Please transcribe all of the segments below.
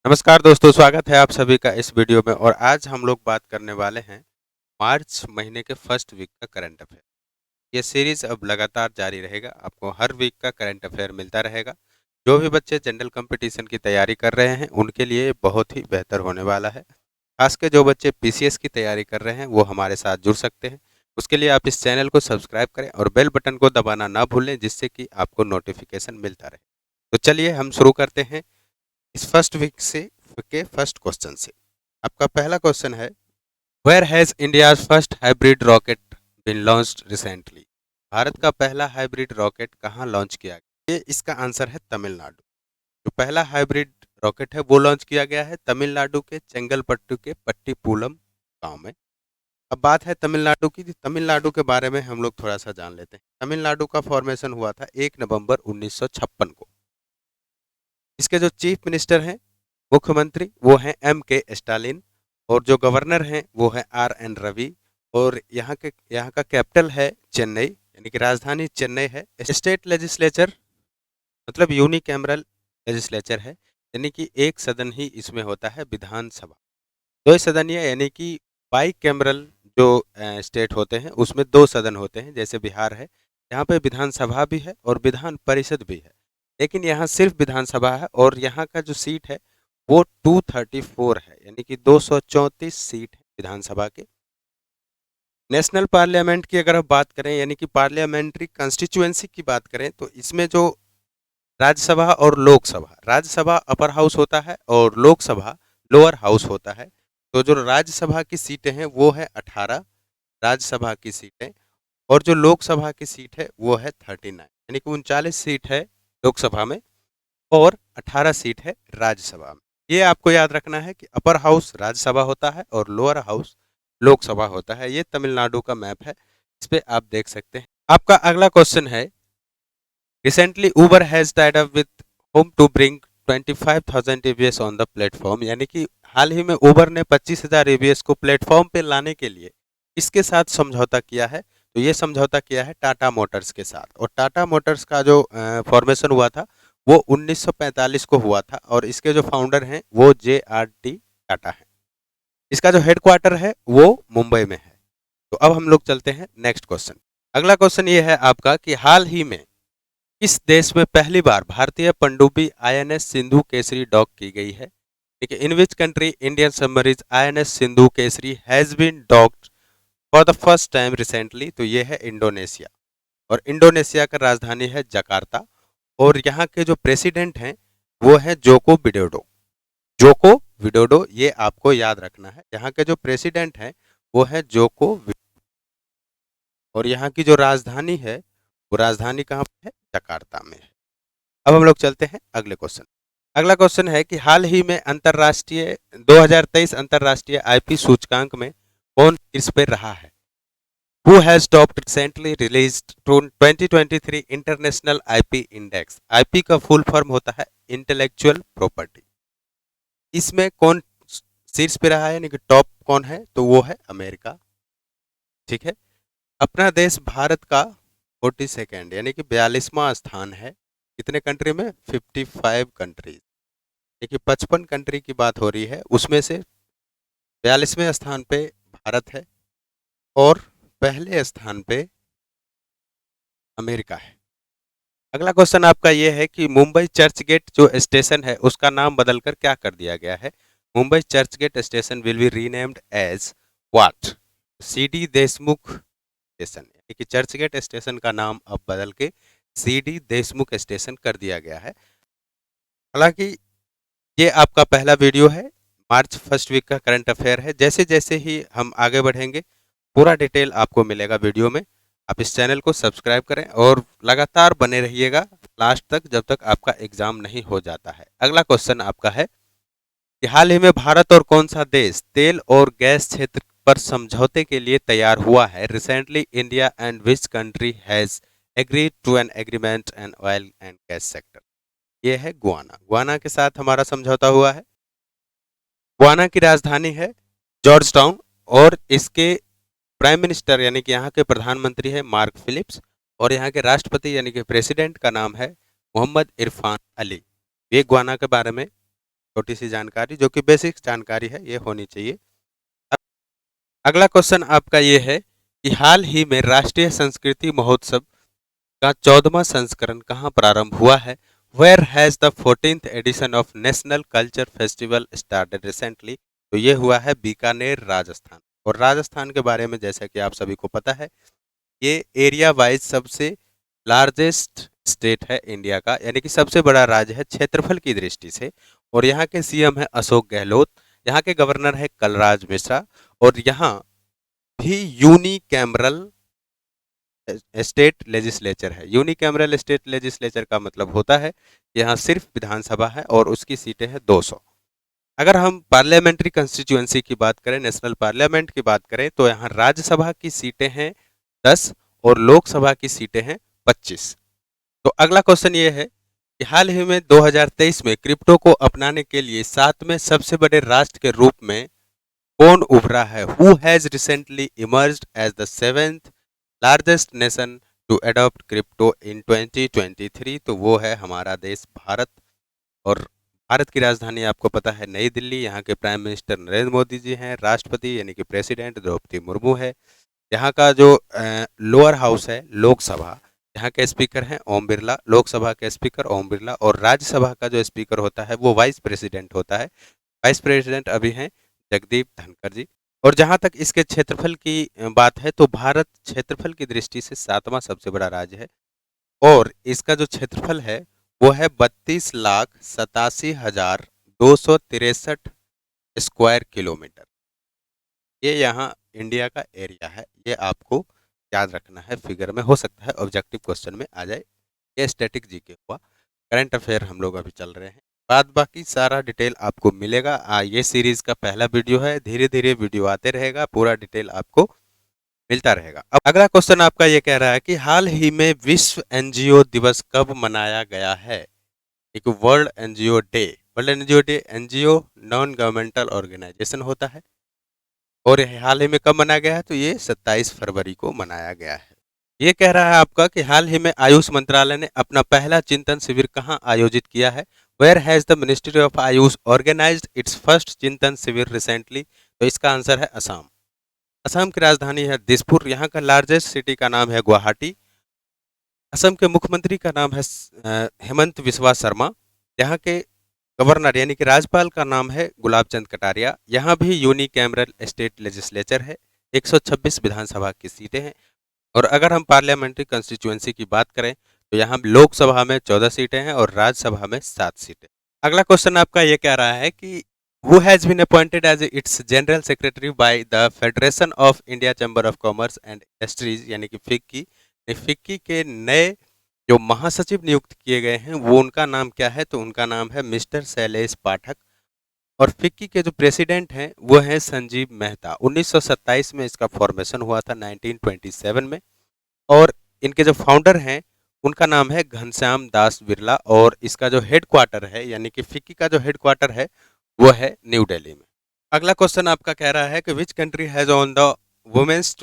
नमस्कार दोस्तों, स्वागत है आप सभी का इस वीडियो में। और आज हम लोग बात करने वाले हैं मार्च महीने के फर्स्ट वीक का करंट अफेयर। ये सीरीज अब लगातार जारी रहेगा, आपको हर वीक का करंट अफेयर मिलता रहेगा। जो भी बच्चे जनरल कंपटीशन की तैयारी कर रहे हैं उनके लिए बहुत ही बेहतर होने वाला है। खासकर जो बच्चे पीसीएस की तैयारी कर रहे हैं वो हमारे साथ जुड़ सकते हैं। उसके लिए आप इस चैनल को सब्सक्राइब करें और बेल बटन को दबाना ना भूलें, जिससे कि आपको नोटिफिकेशन मिलता रहे। तो चलिए हम शुरू करते हैं इस फर्स्ट वीक से के फर्स्ट क्वेश्चन से। आपका पहला क्वेश्चन है, where has India's first hybrid rocket been launched recently? Bharat का पहला हाइब्रिड रॉकेट कहाँ लॉन्च किया गया? ये इसका आंसर है तमिलनाडु। जो पहला हाइब्रिड रॉकेट है वो लॉन्च किया गया है तमिलनाडु के चेंगलपट्टू के पट्टीपुलम गांव में। अब बात है तमिलनाडु की। तमिलनाडु के बारे में हम लोग थोड़ा सा जान लेते हैं। तमिलनाडु का फॉर्मेशन हुआ था 1 नवंबर 1956 को। इसके जो चीफ मिनिस्टर हैं, मुख्यमंत्री, वो हैं M.K. स्टालिन। और जो गवर्नर हैं वो है R.N. रवि। और यहाँ का कैपिटल है चेन्नई, यानी कि राजधानी चेन्नई है। स्टेट लेजिस्लेचर मतलब यूनिकैमरल लेजिस्लेचर है, यानी कि एक सदन ही इसमें होता है, विधानसभा। दो सदनीय यानी कि बाई कैमरल जो स्टेट होते हैं उसमें दो सदन होते हैं, जैसे बिहार है। यहाँ पे विधानसभा भी है और विधान परिषद भी है, लेकिन यहाँ सिर्फ विधानसभा है। और यहाँ का जो सीट है वो 234 है, यानी कि 234 सीट है विधानसभा के। नेशनल पार्लियामेंट की अगर हम बात करें, यानी कि पार्लियामेंट्री कंस्टिट्यूएंसी की बात करें, तो इसमें जो राज्यसभा और लोकसभा, राज्यसभा अपर हाउस होता है और लोकसभा लोअर हाउस होता है। तो जो राज्यसभा की सीटें हैं वो है 18 राज्यसभा की सीटें, और जो लोकसभा की सीट है वो है 39, यानी कि 39 सीट है लोकसभा में और 18 सीट है राज्यसभा में। ये आपको याद रखना है कि अपर हाउस राज्यसभा होता है और लोअर हाउस लोकसभा होता है। ये तमिलनाडु का मैप है, इस पे आप देख सकते हैं। आपका अगला क्वेश्चन है, recently Uber has tied up with home to bring 25,000 EVs on the platform, यानी कि हाल ही में उबर ने 25,000 ईवीएस को प्लेटफॉर्म पे लाने के लिए इसके साथ समझौता किया है। तो ये समझौता किया है टाटा मोटर्स के साथ। और टाटा मोटर्स का जो फॉर्मेशन हुआ था वो 1945 को हुआ था, और इसके जो फाउंडर हैं वो JRD टाटा है। इसका जो हेडक्वार्टर है वो मुंबई में है। तो अब हम लोग चलते हैं नेक्स्ट क्वेश्चन। अगला क्वेश्चन ये है आपका कि हाल ही में किस देश में पहली बार भारतीय पनडुब्बी INS सिंधु केसरी डॉक की गई है? ठीक है, in which country Indian submarine INS Sindhu Kesari has been docked for the first time recently? तो ये है इंडोनेशिया, और इंडोनेशिया का राजधानी है जकार्ता। और यहाँ के जो प्रेसिडेंट हैं वो है जोको विडोडो। जोको विडोडो, ये आपको याद रखना है। यहाँ के जो प्रेसिडेंट हैं वो है जोको और यहाँ की जो राजधानी है वो राजधानी कहाँ पे है? जकार्ता में है। अब हम लोग चलते हैं अगले क्वेश्चन। अगला क्वेश्चन है कि हाल ही में अंतरराष्ट्रीय 2023 अंतरराष्ट्रीय आईपी सूचकांक में कौन शीर्ष पे रहा है? Who has topped recently released 2023 international IP index? IP का फुल फॉर्म होता है इंटेलेक्चुअल प्रॉपर्टी। इसमें कौन शीर्ष पे रहा है, यानी कि टॉप कौन है? तो वो है अमेरिका। ठीक है, अपना देश भारत का 42nd यानी कि 42वां स्थान है। कितने कंट्री में? 55 कंट्रीज, देखिए 55 कंट्री की बात हो रही है, उसमें से 42वें स्थान पे भारत है और पहले स्थान पे अमेरिका है। अगला क्वेश्चन आपका ये है कि मुंबई चर्च गेट जो स्टेशन है उसका नाम बदलकर क्या कर दिया गया है? Mumbai Churchgate station will be renamed as what? CD Deshmukh station, यानी कि चर्च गेट स्टेशन का नाम अब बदल के CD देशमुख स्टेशन कर दिया गया है। हालांकि ये आपका पहला वीडियो है, मार्च फर्स्ट वीक का करंट अफेयर है। जैसे जैसे ही हम आगे बढ़ेंगे पूरा डिटेल आपको मिलेगा वीडियो में। आप इस चैनल को सब्सक्राइब करें और लगातार बने रहिएगा लास्ट तक, जब तक आपका एग्जाम नहीं हो जाता है। अगला क्वेश्चन आपका है कि हाल ही में भारत और कौन सा देश तेल और गैस क्षेत्र पर समझौते के लिए तैयार हुआ है? Recently India and which country has agreed to an agreement and oil and gas sector? ये है गुआना। गुआना के साथ हमारा समझौता हुआ है। गुआना की राजधानी है जॉर्ज टाउन, और इसके प्राइम मिनिस्टर यानी कि यहाँ के प्रधानमंत्री है मार्क फिलिप्स, और यहाँ के राष्ट्रपति यानी कि प्रेसिडेंट का नाम है मोहम्मद इरफान अली। ये गुआना के बारे में छोटी सी जानकारी जो कि बेसिक जानकारी है ये होनी चाहिए। अब अगला क्वेश्चन आपका ये है कि हाल ही में राष्ट्रीय संस्कृति महोत्सव का 14वां संस्करण कहाँ प्रारंभ हुआ है? Where has the 14th edition of national culture festival started recently? तो ये हुआ है बीकानेर, राजस्थान। और राजस्थान के बारे में जैसा कि आप सभी को पता है, ये एरिया वाइज सबसे लार्जेस्ट स्टेट है इंडिया का, यानी कि सबसे बड़ा राज्य है क्षेत्रफल की दृष्टि से। और यहाँ के सीएम है अशोक गहलोत, यहाँ के गवर्नर है कलराज मिश्रा, और यहाँ भी यूनिकैमरल स्टेट लेजिस्लेचर है। यूनिकैमरल स्टेट लेजिस्लेचर का मतलब होता है कि यहाँ सिर्फ विधानसभा है और उसकी सीटें हैं 200। अगर हम पार्लियामेंट्री कंस्टिट्यूएंसी की बात करें, नेशनल पार्लियामेंट की बात करें, तो यहाँ राज्यसभा की सीटें हैं 10 और लोकसभा की सीटें हैं 25। तो अगला क्वेश्चन ये है कि हाल ही में 2023 में क्रिप्टो को अपनाने के लिए 7वें सबसे बड़े राष्ट्र के रूप में कौन उभरा है? Who has recently emerged as the 7th largest nation to adopt crypto in 2023? तो वो है हमारा देश भारत। और भारत की राजधानी आपको पता है नई दिल्ली। यहाँ के प्राइम मिनिस्टर नरेंद्र मोदी जी हैं। राष्ट्रपति यानी कि प्रेसिडेंट द्रौपदी मुर्मू है। यहाँ का जो लोअर हाउस है लोकसभा, यहाँ के स्पीकर हैं ओम बिरला। लोकसभा के स्पीकर ओम बिरला, और राज्यसभा का जो स्पीकर होता है वो वाइस प्रेसिडेंट होता है। वाइस प्रेसिडेंट अभी हैं जगदीप धनखड़ जी। और जहाँ तक इसके क्षेत्रफल की बात है, तो भारत क्षेत्रफल की दृष्टि से 7वां सबसे बड़ा राज्य है। और इसका जो क्षेत्रफल है वो है 32,87,263 स्क्वायर किलोमीटर। ये यहाँ इंडिया का एरिया है। ये आपको याद रखना है, फिगर में हो सकता है ऑब्जेक्टिव क्वेश्चन में आ जाए। ये स्टैटिक जीके हुआ। करंट अफेयर हम लोग अभी चल रहे हैं, बाद बाकी सारा डिटेल आपको मिलेगा। ये सीरीज का पहला वीडियो है, धीरे धीरे वीडियो आते रहेगा, पूरा डिटेल आपको मिलता रहेगा। अब अगला क्वेश्चन आपका ये कह रहा है कि हाल ही में विश्व एनजीओ दिवस कब मनाया गया है? एक world NGO day. World NGO day NGO non governmental organisation होता है, और ये हाल ही में कब मनाया गया है? तो ये 27 फरवरी को मनाया गया है। ये कह रहा है आपका कि हाल ही में आयुष मंत्रालय ने अपना पहला चिंतन शिविर कहाँ आयोजित किया है? Where has the ministry of AYUSH organised its first Chintan Shivir recently? तो इसका आंसर है असम। असम की राजधानी है दिसपुर। यहाँ का लार्जेस्ट सिटी का नाम है गुवाहाटी। असम के मुख्यमंत्री का नाम है हेमंत बिस्वा शर्मा। यहाँ के गवर्नर यानी कि राज्यपाल का नाम है गुलाब चंद कटारिया। यहाँ भी यूनिकैमरल स्टेट लेजिस्लेचर है। 126 विधानसभा की सीटें हैं। और अगर हम पार्लियामेंट्री कंस्टिट्यूएंसी की बात करें, तो यहाँ लोकसभा में 14 सीटें हैं और राज्यसभा में 7 सीटें। अगला क्वेश्चन आपका ये कह रहा है कि who has been appointed as its general secretary by the federation of India chamber of commerce and industries, यानी कि फिक्की। फिक्की के नए जो महासचिव नियुक्त किए गए हैं वो उनका नाम क्या है? तो उनका नाम है मिस्टर शैलेश पाठक। और फिक्की के जो प्रेसिडेंट हैं वो हैं संजीव मेहता। 1927 में इसका फॉर्मेशन हुआ था, 1927 में। और इनके जो फाउंडर हैं उनका नाम है घनश्याम दास बिरला। और इसका जो हेड क्वार्टर है यानी कि फिक्की का जो हेड क्वार्टर है वो है न्यू दिल्ली में। अगला क्वेश्चन आपका कह रहा है कि which country has won the women's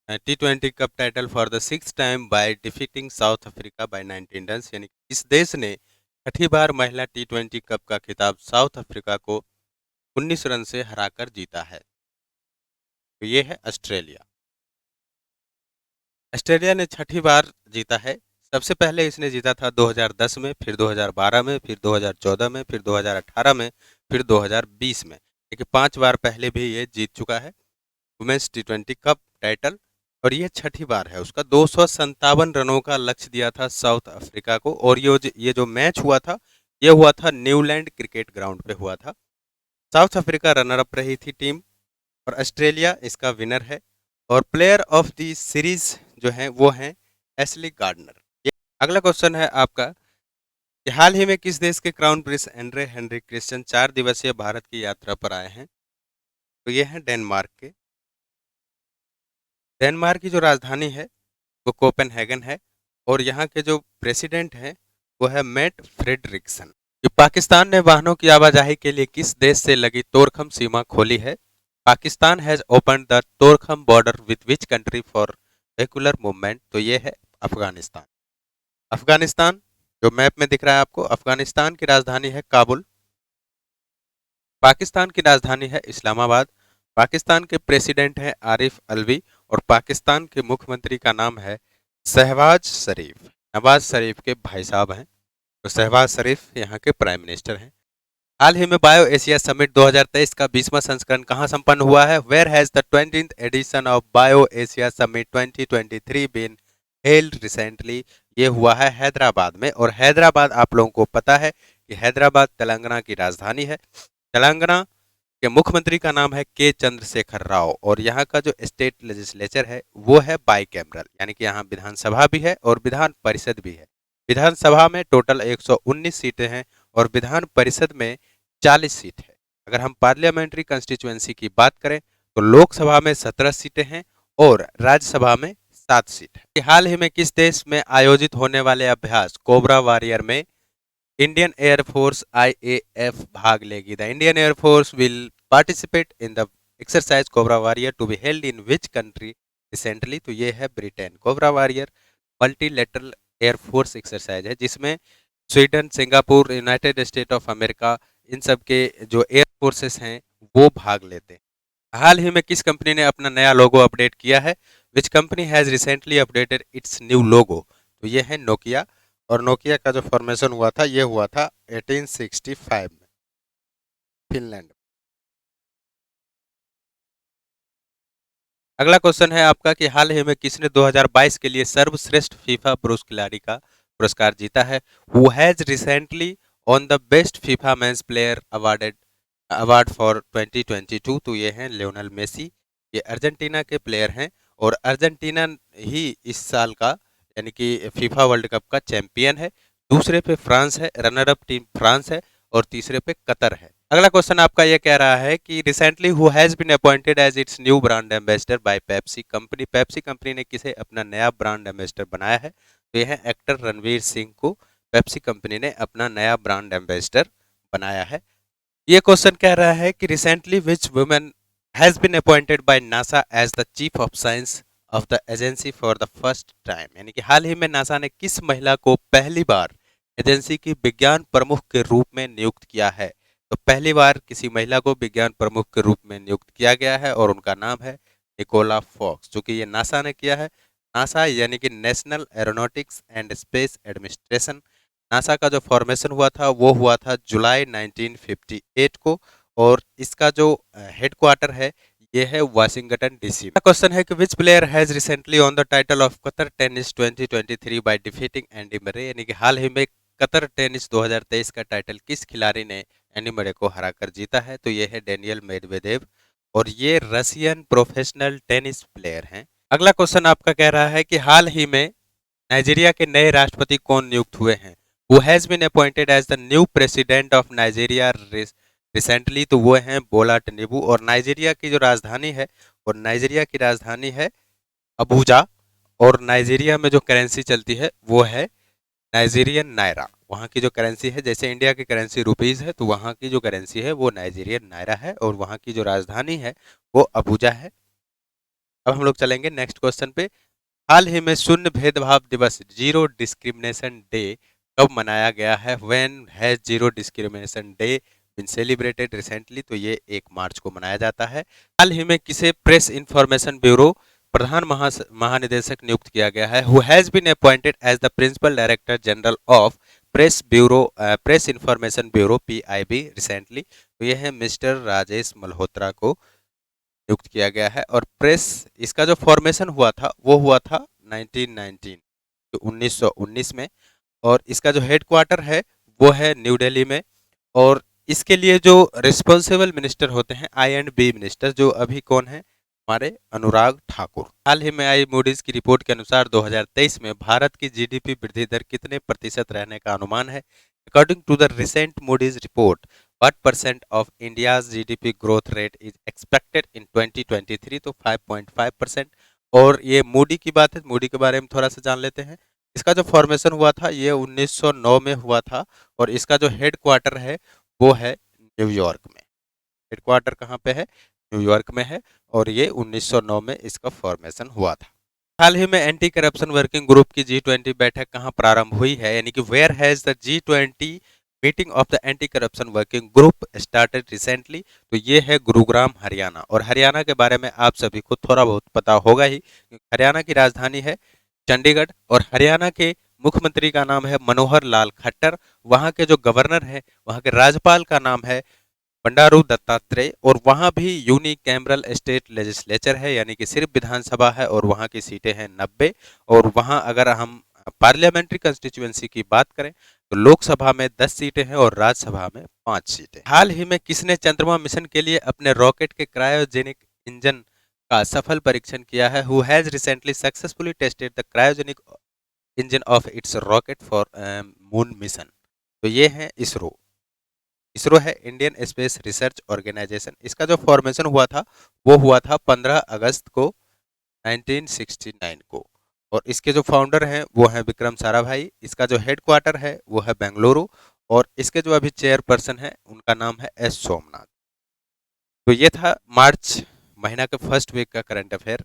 T20 cup title for the 6th time by defeating South Africa by 19 runs? यानी इस देश ने छठी बार महिला T20 कप का खिताब साउथ अफ्रीका को 19 रन से हराकर जीता है। तो ये है ऑस्ट्रेलिया। ऑस्ट्रेलिया ने छठी बार जीता है। सबसे पहले इसने जीता था 2010 में, फिर 2012 में, फिर 2014 में, फिर 2018 में, फिर 2020 में। देखिए 5 बार पहले भी ये जीत चुका है वुमेन्स T20 कप टाइटल, और ये छठी बार है उसका। 257 रनों का लक्ष्य दिया था साउथ अफ्रीका को। और ये जो मैच हुआ था ये हुआ था न्यूलैंड क्रिकेट ग्राउंड पे हुआ था। साउथ अफ्रीका रनर अप रही थी टीम, और ऑस्ट्रेलिया इसका विनर है। और प्लेयर ऑफ द सीरीज जो है वो हैं एशली गार्डनर। अगला क्वेश्चन है आपका कि हाल ही में किस देश के crown Prince Andre Henry Christian 4 दिवसीय भारत की यात्रा पर आए हैं? तो ये हैं डेनमार्क के। डेनमार्क की जो राजधानी है वो कोपेनहेगन है। और यहाँ के जो प्रेसिडेंट हैं वो है मेट फ्रेडरिक्सन। कि पाकिस्तान ने वाहनों की आवाजाही के लिए किस देश से लगी तोरखम सीमा खोली है? Pakistan has open the Torkham border with which country for vehicular movement? तो ये है अफगानिस्तान। अफगानिस्तान जो मैप में दिख रहा है आपको, अफगानिस्तान की राजधानी है काबुल। पाकिस्तान की राजधानी है इस्लामाबाद। पाकिस्तान के प्रेसिडेंट हैं आरिफ अलवी और पाकिस्तान के मुख्यमंत्री का नाम है शहबाज शरीफ। नवाज शरीफ के भाई साहब हैं, तो शहबाज शरीफ यहाँ के प्राइम मिनिस्टर हैं। हाल ही में बायो एशिया समिट 2023 का 20वां संस्करण कहाँ संपन्न हुआ है? Where has the 20th edition of bio Asia summit 2023 been held recently? ये हुआ है हैदराबाद में, और हैदराबाद आप लोगों को पता है कि हैदराबाद तेलंगाना की राजधानी है। तेलंगाना के मुख्यमंत्री का नाम है के चंद्रशेखर राव, और यहाँ का जो स्टेट लेजिस्लेचर है वो है बाइकैमरल, यानी कि यहाँ विधानसभा भी है और विधान परिषद भी है। विधानसभा में टोटल 119 सीटें हैं और विधान परिषद में 40 सीट है। अगर हम पार्लियामेंट्री कंस्टिट्यूएंसी की बात करें तो लोकसभा में 17 सीटें हैं और राज्यसभा में 7 सीट है। हाल ही में किस देश में आयोजित होने वाले अभ्यास कोबरा वॉरियर में इंडियन एयरफोर्स IAF भाग लेगी? The Indian Air Force will participate in the exercise Cobra Warrior to be held in which country recently? तो ये है Britain. Cobra Warrior multilateral Air Force exercise है जिसमें Sweden, Singapore, United States of America, इन सब के जो एयर फोर्सेस हैं वो भाग लेते हैं। हाल ही में किस कंपनी ने अपना नया लोगो अपडेट किया है? Which company has recently updated it's new logo? तो ये है नोकिया, और नोकिया का जो फॉर्मेशन हुआ था ये हुआ था 1865 में, फिनलैंड। अगला क्वेश्चन है आपका कि हाल ही में किसने 2022 के लिए सर्वश्रेष्ठ फीफा पुरुष खिलाड़ी का पुरस्कार जीता है? Who has recently on the best FIFA men's player award for 2022? तो ये हैं लियोनेल मेसी। ये अर्जेंटीना के प्लेयर हैं और अर्जेंटीना ही इस साल का यानी कि फीफा वर्ल्ड कप का चैंपियन है। दूसरे पे फ्रांस है, रनर अप टीम फ्रांस है, और तीसरे पे कतर है। अगला क्वेश्चन आपका ये कह रहा है कि recently who has been appointed as its new brand ambassador by Pepsi company? Pepsi company ने किसे अपना नया ब्रांड एम्बेसडर बनाया है? तो यह है एक्टर रणवीर सिंह को पेप्सी कंपनी ने अपना नया ब्रांड एम्बेसडर बनाया है। ये क्वेश्चन कह रहा है कि recently which women has been appointed by NASA as the chief of science of the agency for the first time? यानी कि हाल ही में नासा ने किस महिला को पहली बार एजेंसी की विज्ञान प्रमुख के रूप में नियुक्त किया है? तो पहली बार किसी महिला को विज्ञान प्रमुख के रूप में नियुक्त किया गया है और उनका नाम है निकोला फॉक्स, जो कि ये नासा ने किया है। नासा यानी कि national aeronautics and space administration. NASA का जो फॉर्मेशन हुआ था वो हुआ था जुलाई 1958 को, और इसका जो हेडक्वार्टर है ये है वाशिंगटन DC। क्वेश्चन है कि विच player has recently on the title of Qatar tennis 2023 by defeating Andy Murray? यानी कि हाल ही में कतर टेनिस 2023 का टाइटल किस खिलाड़ी ने एंडी मरे को हराकर जीता है? तो ये है डेनियल मेडवेदेव, और ये रशियन प्रोफेशनल टेनिस प्लेयर हैं। अगला क्वेश्चन आपका कह रहा है कि हाल ही में नाइजीरिया के नए राष्ट्रपति कौन नियुक्त हुए हैं? Who has been appointed as the new president of Nigeria recently? तो वो हैं बोला टिनुबू, और नाइजीरिया की जो राजधानी है और नाइजीरिया की राजधानी है अबूजा, और नाइजीरिया में जो करेंसी चलती है वो है नाइजीरियन नायरा। वहाँ की जो करेंसी है, जैसे इंडिया की करेंसी रुपीज़ है, तो वहाँ की जो करेंसी है वो नाइजीरियन नायरा है, और वहाँ की जो राजधानी है वो अबूजा है। अब हम लोग चलेंगे नेक्स्ट क्वेश्चन पे। हाल ही में शून्य भेदभाव दिवस जीरो डिस्क्रिमिनेशन डे कब मनाया गया है? When has zero discrimination day been celebrated recently? तो ये 1 मार्च को मनाया जाता है। हाल ही में किसे प्रेस इंफॉर्मेशन ब्यूरो प्रधान महानिदेशक नियुक्त किया गया है? Who has been appointed as the principal director general of press information bureau PIB recently? तो ये है मिस्टर राजेश मल्होत्रा को नियुक्त किया गया है। और प्रेस, इसका जो फॉर्मेशन हुआ था वो हुआ था 1919 तो 1919 में, और इसका जो हेडक्वार्टर है वो है न्यू दिल्ली में। और इसके लिए जो रिस्पॉन्सिबल मिनिस्टर होते हैं I&B मिनिस्टर, जो अभी कौन है? हमारे अनुराग ठाकुर। हाल ही में आई मूडीज की रिपोर्ट के अनुसार 2023 में भारत की GDP वृद्धि दर कितने प्रतिशत रहने का अनुमान है? According to the recent Moody's report what percent of India's GDP growth rate is expected in 2023? तो 5.5%। और ये मूडी की बात है, मूडी के बारे में थोड़ा सा जान लेते हैं। इसका जो फॉर्मेशन हुआ था ये 1909 में हुआ था, और इसका जो हेडक्वार्टर है वो है न्यूयॉर्क में। हेडक्वार्टर कहाँ पे है? न्यूयॉर्क में है, और ये 1909 में इसका फॉर्मेशन हुआ था। हाल ही में एंटी करप्शन वर्किंग ग्रुप की G20 बैठक कहाँ प्रारंभ हुई है? यानी कि where has the G20 meeting of the anti corruption working group started recently. तो ये है गुरुग्राम हरियाणा, और हरियाणा के बारे में आप सभी को थोड़ा बहुत पता होगा ही, क्योंकि हरियाणा की राजधानी है चंडीगढ़, और हरियाणा के मुख्यमंत्री का नाम है मनोहर लाल खट्टर। वहाँ के जो गवर्नर है, वहाँ के राज्यपाल का नाम है बंडारू दत्तात्रेय, और वहाँ भी यूनिकैमरल स्टेट लेजिस्लेचर है, यानी कि सिर्फ विधानसभा है, और वहाँ की सीटें हैं 90। और वहाँ अगर हम पार्लियामेंट्री कंस्टिट्यूएंसी की बात करें तो लोकसभा में 10 सीटें हैं और राज्यसभा में 5 सीटें। हाल ही में किसने चंद्रमा मिशन के लिए अपने रॉकेट के क्रायोजेनिक इंजन का सफल परीक्षण किया है? Who has recently successfully tested the cryogenic engine of its rocket for moon mission? तो ये है इसरो। इसरो है इंडियन स्पेस रिसर्च ऑर्गेनाइजेशन। इसका जो फॉर्मेशन हुआ था वो हुआ था 15 अगस्त को 1969 को, और इसके जो फाउंडर हैं वो हैं विक्रम साराभाई। इसका जो हेडक्वार्टर है वो है बेंगलुरु, और इसके जो अभी चेयरपर्सन है उनका नाम है एस सोमनाथ। तो ये था मार्च महीना के फर्स्ट वीक का करंट अफेयर।